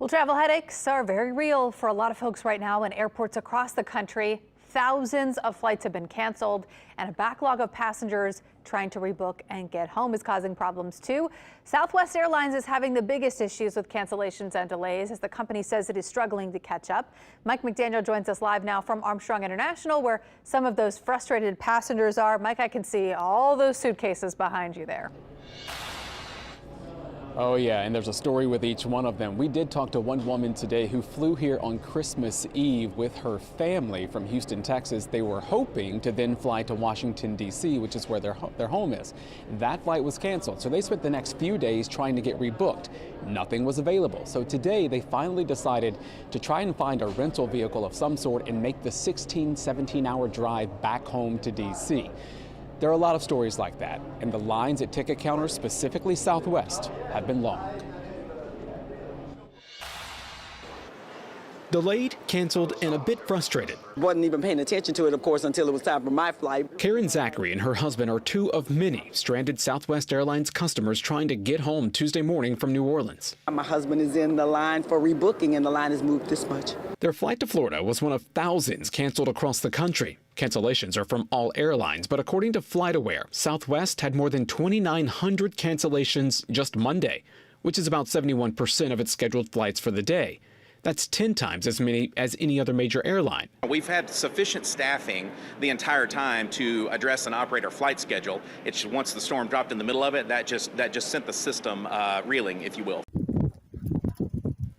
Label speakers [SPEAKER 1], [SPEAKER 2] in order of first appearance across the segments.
[SPEAKER 1] Well, travel headaches are very real for a lot of folks right now in airports across the country. Thousands of flights have been canceled, and a backlog of passengers trying to rebook and get home is causing problems too. Southwest Airlines is having the biggest issues with cancellations and delays as the company says it is struggling to catch up. Mike McDaniel joins us live now from Armstrong International, where some of those frustrated passengers are. Mike, I can see all those suitcases behind you there.
[SPEAKER 2] Oh yeah, and there's a story with each one of them. We did talk to one woman today who flew here on Christmas Eve with her family from Houston, Texas. They were hoping to then fly to Washington, D.C., which is where their home is. That flight was canceled, so they spent the next few days trying to get rebooked. Nothing was available. So today they finally decided to try and find a rental vehicle of some sort and make the 17-hour drive back home to D.C. There are a lot of stories like that, and the lines at ticket counters, specifically Southwest, have been long.
[SPEAKER 3] Delayed, canceled, and a bit frustrated.
[SPEAKER 4] Wasn't even paying attention to it, of course, until it was time for my flight.
[SPEAKER 3] Karen Zachary and her husband are two of many stranded Southwest Airlines customers trying to get home Tuesday morning from New Orleans.
[SPEAKER 4] My husband is in the line for rebooking, and the line has moved this much.
[SPEAKER 3] Their flight to Florida was one of thousands canceled across the country. Cancellations are from all airlines, but according to FlightAware, Southwest had more than 2,900 cancellations just Monday, which is about 71% of its scheduled flights for the day. That's 10 times as many as any other major airline.
[SPEAKER 5] We've had sufficient staffing the entire time to address and operate our flight schedule. It's once the storm dropped in the middle of it, that just sent the system reeling, if you will.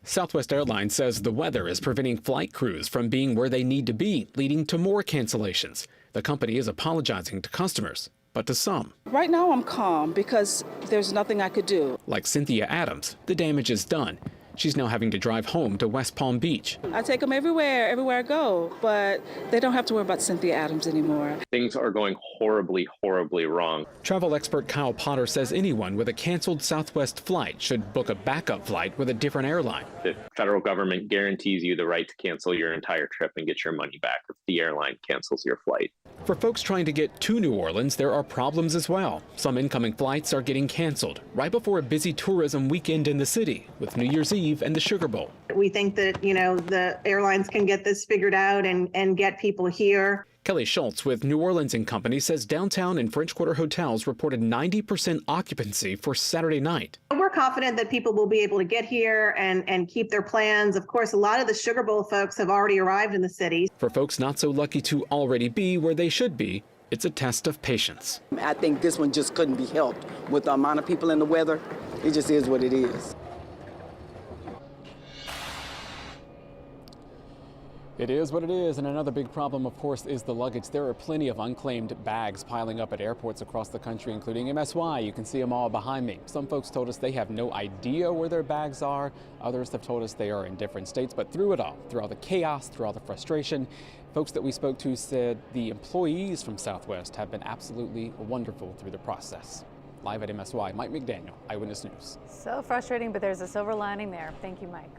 [SPEAKER 3] Southwest Airlines says the weather is preventing flight crews from being where they need to be, leading to more cancellations. The company is apologizing to customers, but to some.
[SPEAKER 6] Right now I'm calm because there's nothing I could do.
[SPEAKER 3] Like Cynthia Adams, the damage is done. She's now having to drive home to West Palm Beach.
[SPEAKER 6] I take them everywhere I go, but they don't have to worry about Cynthia Adams anymore.
[SPEAKER 7] Things are going horribly, horribly wrong.
[SPEAKER 3] Travel expert Kyle Potter says anyone with a canceled Southwest flight should book a backup flight with a different airline.
[SPEAKER 7] The federal government guarantees you the right to cancel your entire trip and get your money back if the airline cancels your flight.
[SPEAKER 3] For folks trying to get to New Orleans, there are problems as well. Some incoming flights are getting canceled right before a busy tourism weekend in the city with New Year's Eve and the Sugar Bowl.
[SPEAKER 8] We think that, the airlines can get this figured out and get people here.
[SPEAKER 3] Kelly Schultz with New Orleans & Company says downtown and French Quarter hotels reported 90% occupancy for Saturday night.
[SPEAKER 8] We're confident that people will be able to get here and keep their plans. Of course, a lot of the Sugar Bowl folks have already arrived in the city.
[SPEAKER 3] For folks not so lucky to already be where they should be, it's a test of patience.
[SPEAKER 4] I think this one just couldn't be helped with the amount of people and the weather. It just is what it is.
[SPEAKER 2] It is what it is, and another big problem, of course, is the luggage. There are plenty of unclaimed bags piling up at airports across the country, including MSY. You can see them all behind me. Some folks told us they have no idea where their bags are. Others have told us they are in different states. But through it all, through all the chaos, through all the frustration, folks that we spoke to said the employees from Southwest have been absolutely wonderful through the process. Live at MSY, Mike McDaniel, Eyewitness News.
[SPEAKER 1] So frustrating, but there's a silver lining there. Thank you, Mike.